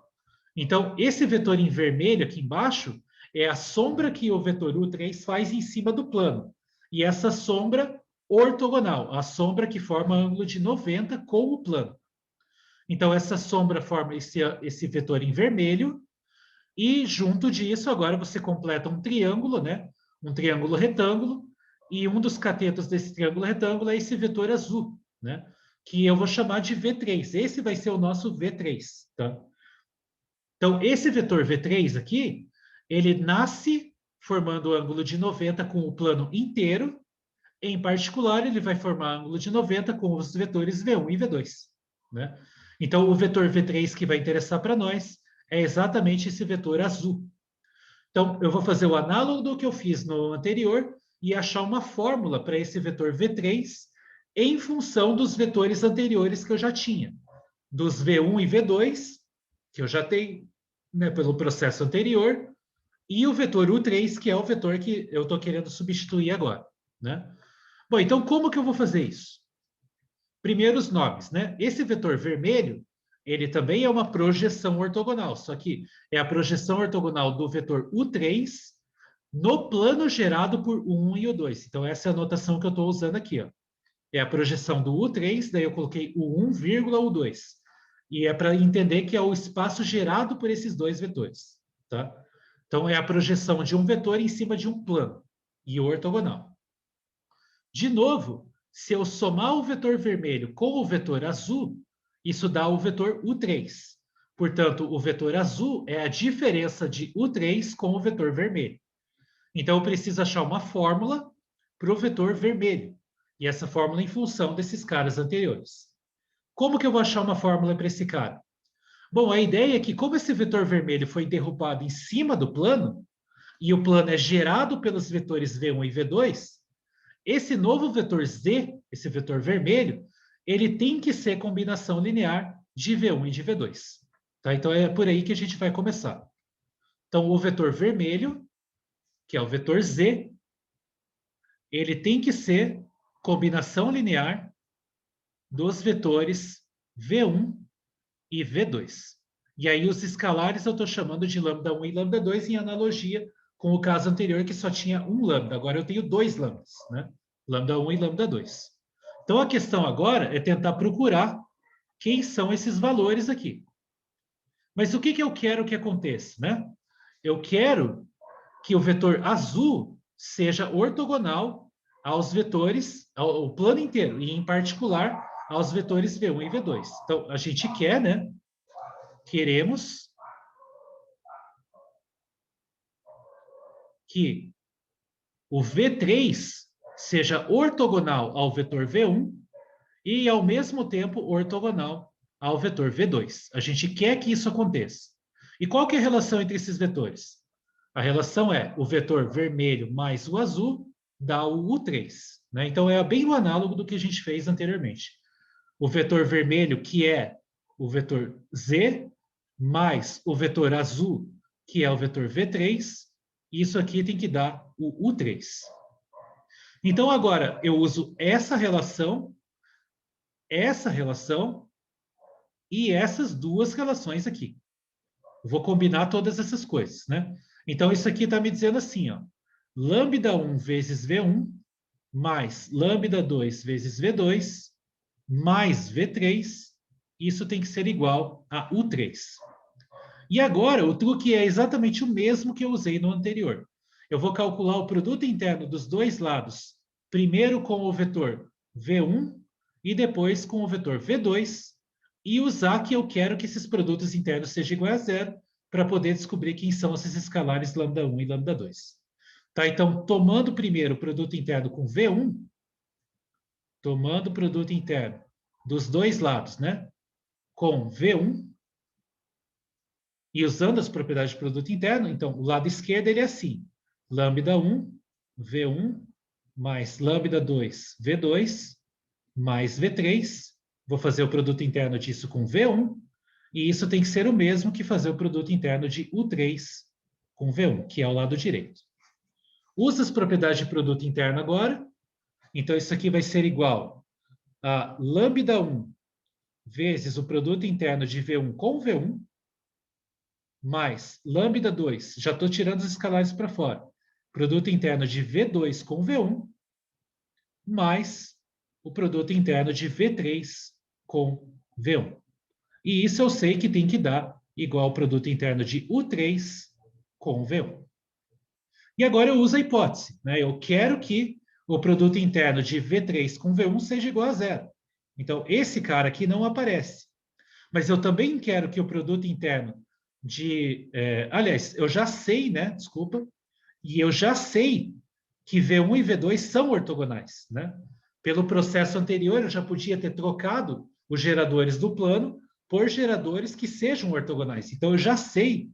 Então, esse vetor em vermelho aqui embaixo é a sombra que o vetor U3 faz em cima do plano. E essa sombra ortogonal, a sombra que forma ângulo de 90 com o plano. Então, essa sombra forma esse vetor em vermelho, e junto disso, agora você completa um triângulo, né? Um triângulo retângulo, e um dos catetos desse triângulo retângulo é esse vetor azul, né? Que eu vou chamar de V3. Esse vai ser o nosso V3, tá? Então, esse vetor V3 aqui, ele nasce formando o ângulo de 90 com o plano inteiro. Em particular, ele vai formar ângulo de 90 com os vetores V1 e V2, né? Então, o vetor V3 que vai interessar para nós é exatamente esse vetor azul. Então, eu vou fazer o análogo do que eu fiz no anterior, e achar uma fórmula para esse vetor V3 em função dos vetores anteriores que eu já tinha, dos V1 e V2, que eu já tenho, né, pelo processo anterior, e o vetor U3, que é o vetor que eu estou querendo substituir agora, né? Bom, então como que eu vou fazer isso? Primeiro os nomes, né? Esse vetor vermelho, ele também é uma projeção ortogonal, só que é a projeção ortogonal do vetor U3 no plano gerado por o 1 e o 2. Então, essa é a notação que eu estou usando aqui, ó. É a projeção do U3, daí eu coloquei o 1, o 2. E é para entender que é o espaço gerado por esses dois vetores, tá? Então, é a projeção de um vetor em cima de um plano, e ortogonal. De novo, se eu somar o vetor vermelho com o vetor azul, isso dá o vetor U3. Portanto, o vetor azul é a diferença de U3 com o vetor vermelho. Então, eu preciso achar uma fórmula para o vetor vermelho. E essa fórmula em função desses caras anteriores. Como que eu vou achar uma fórmula para esse cara? Bom, a ideia é que, como esse vetor vermelho foi derrubado em cima do plano, e o plano é gerado pelos vetores V1 e V2, esse novo vetor Z, esse vetor vermelho, ele tem que ser combinação linear de V1 e de V2. Tá? Então, é por aí que a gente vai começar. Então, o vetor vermelho, que é o vetor Z, ele tem que ser combinação linear dos vetores V1 e V2. E aí os escalares eu estou chamando de lambda1 e lambda2 em analogia com o caso anterior que só tinha um lambda. Agora eu tenho dois lambdas, né? Lambda1 e lambda2. Então a questão agora é tentar procurar quem são esses valores aqui. Mas o que, que eu quero que aconteça, né? Eu quero que o vetor azul seja ortogonal aos vetores, ao plano inteiro, e em particular aos vetores V1 e V2. Então, a gente quer, né? Queremos que o V3 seja ortogonal ao vetor V1 e, ao mesmo tempo, ortogonal ao vetor V2. A gente quer que isso aconteça. E qual que é a relação entre esses vetores? A relação é o vetor vermelho mais o azul dá o U3. Né? Então, é bem o análogo do que a gente fez anteriormente. O vetor vermelho, que é o vetor Z, mais o vetor azul, que é o vetor V3, isso aqui tem que dar o U3. Então, agora, eu uso essa relação e essas duas relações aqui. Eu vou combinar todas essas coisas, né? Então, isso aqui está me dizendo assim, ó. Lambda 1 vezes V1 mais lambda 2 vezes V2 mais V3, isso tem que ser igual a U3. E agora, o truque é exatamente o mesmo que eu usei no anterior. Eu vou calcular o produto interno dos dois lados, primeiro com o vetor V1 e depois com o vetor V2, e usar que eu quero que esses produtos internos sejam iguais a zero para poder descobrir quem são esses escalares lambda1 e lambda2. Tá? Então, tomando primeiro o produto interno com V1, tomando o produto interno dos dois lados, né? Com V1, e usando as propriedades de produto interno, então, o lado esquerdo ele é assim, lambda 1, V1, mais lambda 2, V2, mais V3, vou fazer o produto interno disso com V1, e isso tem que ser o mesmo que fazer o produto interno de U3 com V1, que é o lado direito. Usa as propriedades de produto interno agora, então isso aqui vai ser igual a lambda 1 vezes o produto interno de V1 com V1, mais lambda 2, já estou tirando os escalares para fora, produto interno de V2 com V1, mais o produto interno de V3 com V1. E isso eu sei que tem que dar igual ao produto interno de U3 com V1. E agora eu uso a hipótese, né? Eu quero que o produto interno de V3 com V1 seja igual a zero. Então, esse cara aqui não aparece. Mas eu também quero que o produto interno aliás, eu já sei, né? Desculpa. E eu já sei que V1 e V2 são ortogonais, né? Pelo processo anterior, eu já podia ter trocado os geradores do plano por geradores que sejam ortogonais. Então, eu já sei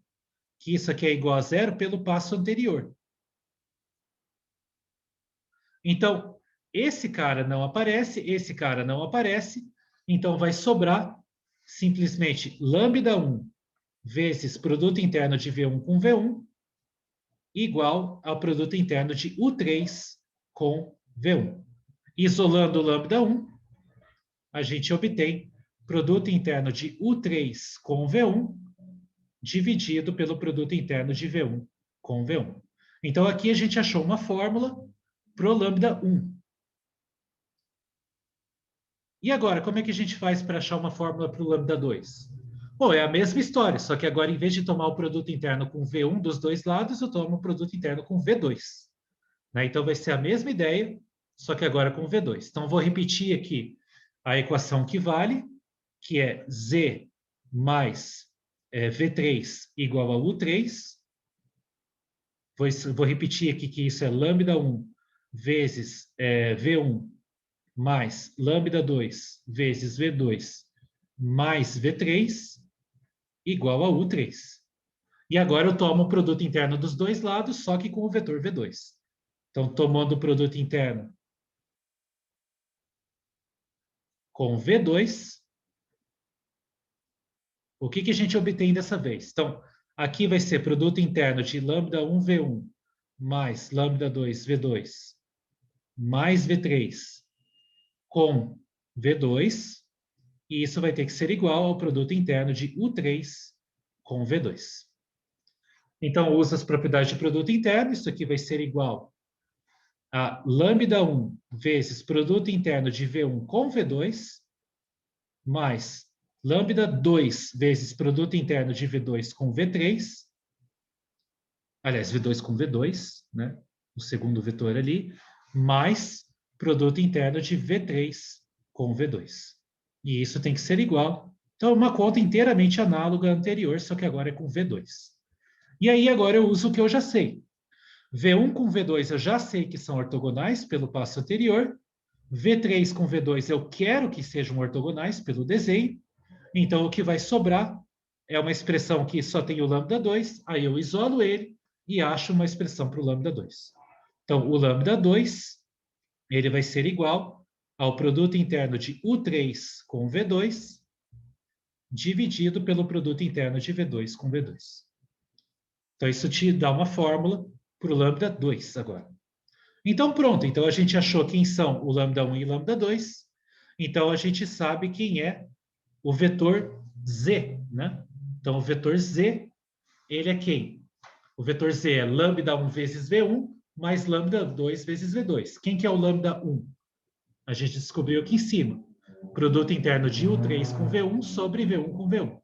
que isso aqui é igual a zero pelo passo anterior. Então, esse cara não aparece, esse cara não aparece, então vai sobrar simplesmente lambda 1 vezes produto interno de V1 com V1 igual ao produto interno de U3 com V1. Isolando o lambda 1, a gente obtém produto interno de U3 com V1 dividido pelo produto interno de V1 com V1. Então, aqui a gente achou uma fórmula para o lambda 1. E agora, como é que a gente faz para achar uma fórmula para o lambda 2? Bom, é a mesma história, só que agora, em vez de tomar o produto interno com V1 dos dois lados, eu tomo o produto interno com V2. Né? Então, vai ser a mesma ideia, só que agora com V2. Então, vou repetir aqui a equação que vale, que é Z mais V3 igual a U3. Vou repetir aqui que isso é lambda 1 vezes V1 mais lambda 2 vezes V2 mais V3 igual a U3. E agora eu tomo o produto interno dos dois lados, só que com o vetor V2. Então, tomando o produto interno com V2, o que a gente obtém dessa vez? Então, aqui vai ser produto interno de lambda 1 V1 mais lambda 2 V2 mais V3 com V2, e isso vai ter que ser igual ao produto interno de U3 com V2. Então, usa as propriedades de produto interno, isso aqui vai ser igual a lambda 1 vezes produto interno de V1 com V2, mais lambda 2 vezes produto interno de V2 com V3, aliás, V2 com V2, né? O segundo vetor ali, mais produto interno de V3 com V2. E isso tem que ser igual. Então, é uma conta inteiramente análoga à anterior, só que agora é com V2. E aí, agora eu uso o que eu já sei. V1 com V2 eu já sei que são ortogonais pelo passo anterior. V3 com V2 eu quero que sejam ortogonais pelo desenho. Então, o que vai sobrar é uma expressão que só tem o lambda 2, aí eu isolo ele e acho uma expressão para o lambda 2. Então, o lambda 2 ele vai ser igual ao produto interno de U3 com V2 dividido pelo produto interno de V2 com V2. Então, isso te dá uma fórmula para o lambda 2 agora. Então, pronto. Então, a gente achou quem são o lambda 1 e lambda 2. Então, a gente sabe quem é o vetor Z, né? Então, o vetor Z, ele é quem? O vetor Z é lambda 1 vezes V1 mais lambda 2 vezes V2. Quem que é o lambda 1? A gente descobriu aqui em cima. Produto interno de U3 com V1 sobre V1 com V1.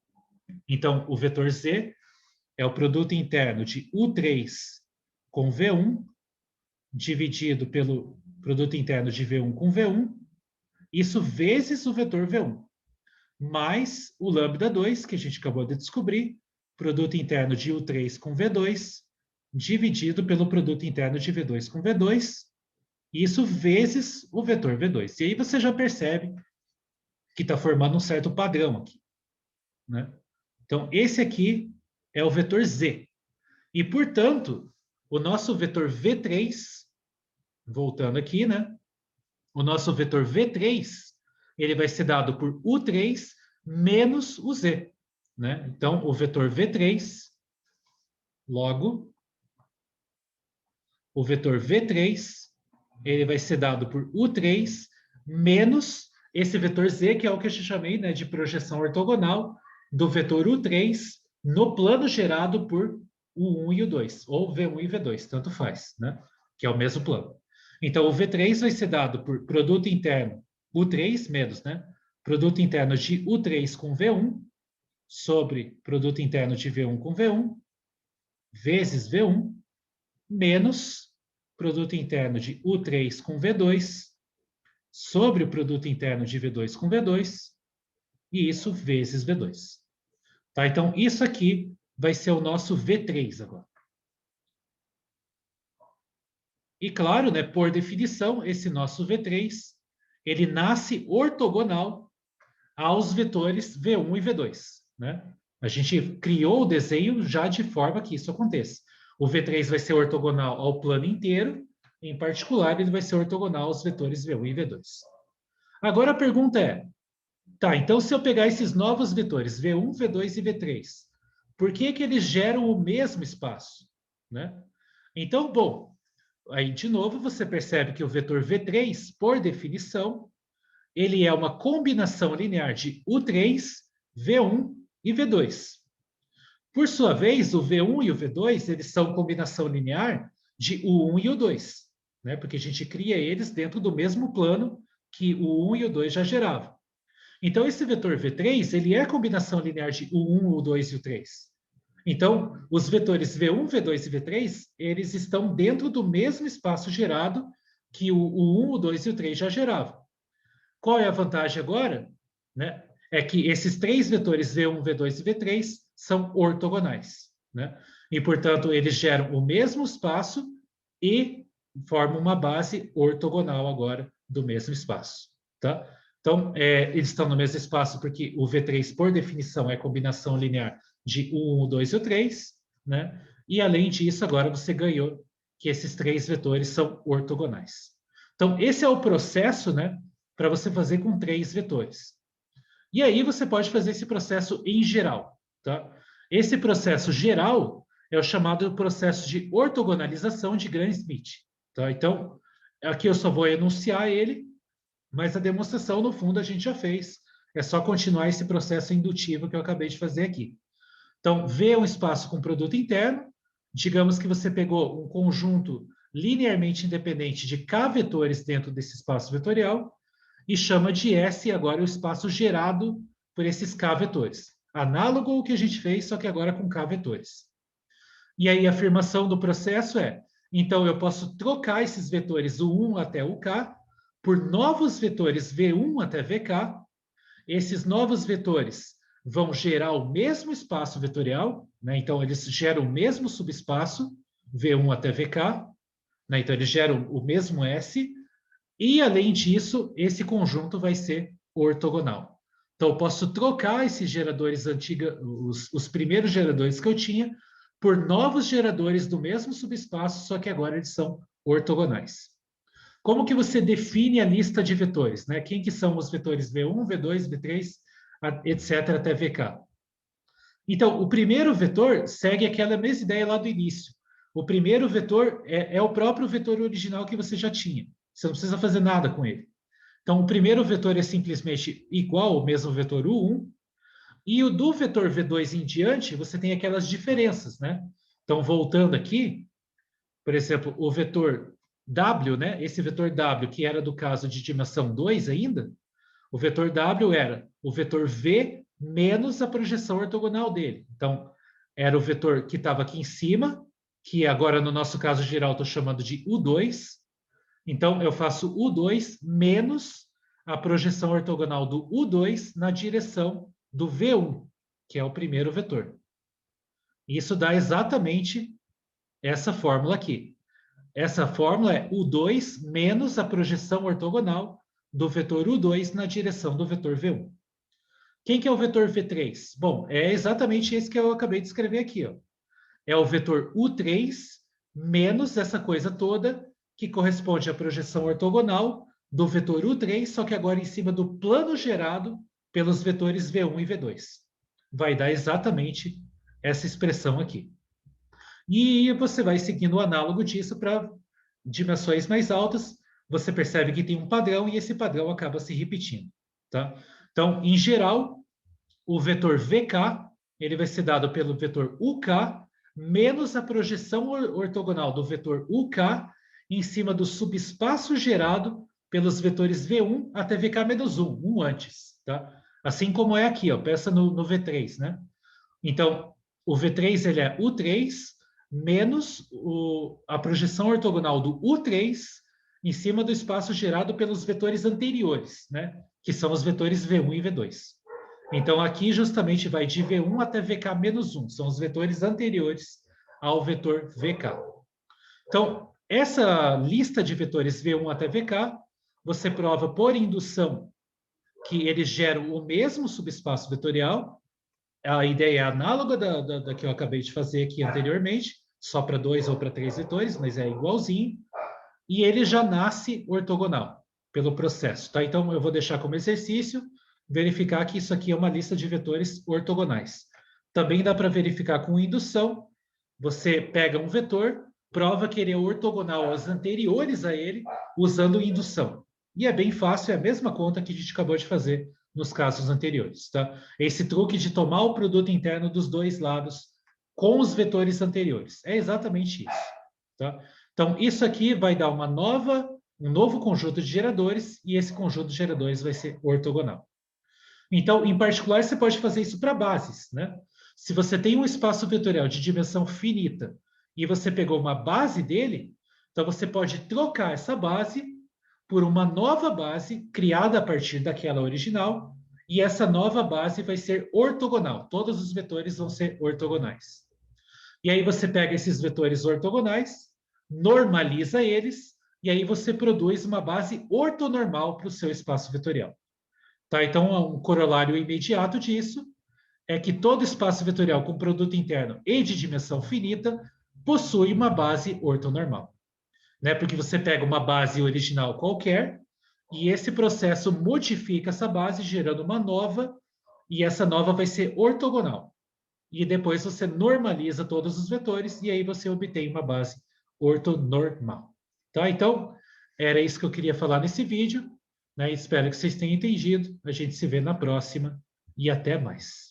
Então, o vetor Z é o produto interno de U3 com V1 dividido pelo produto interno de V1 com V1, isso vezes o vetor V1, mais o lambda 2, que a gente acabou de descobrir, produto interno de U3 com V2, dividido pelo produto interno de V2 com V2, isso vezes o vetor V2. E aí você já percebe que está formando um certo padrão aqui, né? Então, esse aqui é o vetor Z. E, portanto, o nosso vetor V3, voltando aqui, né? O nosso vetor V3, ele vai ser dado por U3 menos o Z, né? Então, o vetor V3, logo, o vetor V3, ele vai ser dado por U3 menos esse vetor Z, que é o que eu chamei, né, de projeção ortogonal do vetor U3 no plano gerado por U1 e U2, ou V1 e V2, tanto faz, né? Que é o mesmo plano. Então, o V3 vai ser dado por produto interno U3 menos, né? Produto interno de U3 com V1 sobre produto interno de V1 com V1 vezes V1 menos produto interno de U3 com V2 sobre o produto interno de V2 com V2 e isso vezes V2. Tá? Então, isso aqui vai ser o nosso V3 agora. E claro, né, por definição, esse nosso V3, ele nasce ortogonal aos vetores V1 e V2, né? A gente criou o desenho já de forma que isso aconteça. O V3 vai ser ortogonal ao plano inteiro Em particular, ele vai ser ortogonal aos vetores V1 e V2. Agora a pergunta é, tá, então se eu pegar esses novos vetores, V1, V2 e V3, por que que eles geram o mesmo espaço, né? Então, bom, aí de novo você percebe que o vetor V3, por definição, ele é uma combinação linear de U3, V1 e V2. Por sua vez, o V1 e o V2, eles são combinação linear de U1 e U2, né? Porque a gente cria eles dentro do mesmo plano que o 1 e o 2 já geravam. Então, esse vetor V3, ele é a combinação linear de U1, U2 e U3. Então, os vetores V1, V2 e V3, eles estão dentro do mesmo espaço gerado que o 1, o 2 e o 3 já geravam. Qual é a vantagem agora? Né? É que esses três vetores V1, V2 e V3 são ortogonais. Né? E, portanto, eles geram o mesmo espaço e formam uma base ortogonal agora do mesmo espaço. Tá? Então, eles estão no mesmo espaço porque o V3, por definição, é combinação linear de 1, o 2 e o 3. Né? E, além disso, agora você ganhou que esses três vetores são ortogonais. Então, esse é o processo, né, para você fazer com três vetores. E aí você pode fazer esse processo em geral. Tá? Esse processo geral é o chamado processo de ortogonalização de Gram-Schmidt. Tá? Então, aqui eu só vou enunciar ele, mas a demonstração, no fundo, a gente já fez. É só continuar esse processo indutivo que eu acabei de fazer aqui. Então, V é um espaço com produto interno. Digamos que você pegou um conjunto linearmente independente de K vetores dentro desse espaço vetorial e chama de S agora o espaço gerado por esses K vetores. Análogo ao que a gente fez, só que agora com K vetores. E aí a afirmação do processo é, então eu posso trocar esses vetores U1 até o K por novos vetores V1 até VK. Esses novos vetores vão gerar o mesmo espaço vetorial, né? Então eles geram o mesmo subespaço, V1 até VK, né? Então eles geram o mesmo S, e além disso, esse conjunto vai ser ortogonal. Então eu posso trocar esses geradores antigos, os primeiros geradores que eu tinha, por novos geradores do mesmo subespaço, só que agora eles são ortogonais. Como que você define a lista de vetores? Né? Quem que são os vetores V1, V2, V3, etc. até VK? Então, o primeiro vetor segue aquela mesma ideia lá do início. O primeiro vetor é o próprio vetor original que você já tinha. Você não precisa fazer nada com ele. Então, o primeiro vetor é simplesmente igual ao mesmo vetor U1, e o do vetor V2 em diante, você tem aquelas diferenças, né? Então, voltando aqui, por exemplo, o vetor W, né? Esse vetor W, que era do caso de dimensão 2 ainda, o vetor W era o vetor V menos a projeção ortogonal dele. Então, era o vetor que estava aqui em cima, que agora, no nosso caso geral, estou chamando de U2. Então, eu faço U2 menos a projeção ortogonal do U2 na direção do V1, que é o primeiro vetor. Isso dá exatamente essa fórmula aqui. Essa fórmula é U2 menos a projeção ortogonal do vetor U2 na direção do vetor V1. Quem que é o vetor V3? Bom, é exatamente esse que eu acabei de escrever aqui. Ó. É o vetor U3 menos essa coisa toda, que corresponde à projeção ortogonal do vetor U3, só que agora em cima do plano gerado pelos vetores V1 e V2. Vai dar exatamente essa expressão aqui. E você vai seguindo o análogo disso para dimensões mais altas, você percebe que tem um padrão e esse padrão acaba se repetindo. Tá? Então, em geral, o vetor VK ele vai ser dado pelo vetor UK menos a projeção ortogonal do vetor UK em cima do subespaço gerado pelos vetores V1 até VK menos 1, um antes. Tá? Assim como é aqui, ó, pensa no V3. Né? Então, o V3 ele é U3 menos a projeção ortogonal do U3 em cima do espaço gerado pelos vetores anteriores, né? Que são os vetores V1 e V2. Então, aqui justamente vai de V1 até VK menos 1, são os vetores anteriores ao vetor VK. Então, essa lista de vetores V1 até VK, você prova por indução que eles geram o mesmo subespaço vetorial. A ideia é análoga da que eu acabei de fazer aqui anteriormente, só para 2 ou para 3 vetores, mas é igualzinho. e ele já nasce ortogonal pelo processo, tá? Então, eu vou deixar como exercício verificar que isso aqui é uma lista de vetores ortogonais. Também dá para verificar com indução. Você pega um vetor, prova que ele é ortogonal aos anteriores a ele, usando indução. E é bem fácil, é a mesma conta que a gente acabou de fazer nos casos anteriores, tá? Esse truque de tomar o produto interno dos dois lados com os vetores anteriores. É exatamente isso, tá? Então, isso aqui vai dar um novo conjunto de geradores, e esse conjunto de geradores vai ser ortogonal. Então, em particular, você pode fazer isso para bases, né? Se você tem um espaço vetorial de dimensão finita e você pegou uma base dele, então você pode trocar essa base por uma nova base criada a partir daquela original, e essa nova base vai ser ortogonal. Todos os vetores vão ser ortogonais. E aí você pega esses vetores ortogonais, normaliza eles, e aí você produz uma base ortonormal para o seu espaço vetorial. Tá? Então, um corolário imediato disso é que todo espaço vetorial com produto interno e de dimensão finita possui uma base ortonormal, né? Porque você pega uma base original qualquer e esse processo modifica essa base, gerando uma nova, e essa nova vai ser ortogonal. E depois você normaliza todos os vetores e aí você obtém uma base ortonormal. Tá? Então, era isso que eu queria falar nesse vídeo, né? Espero que vocês tenham entendido. A gente se vê na próxima e até mais.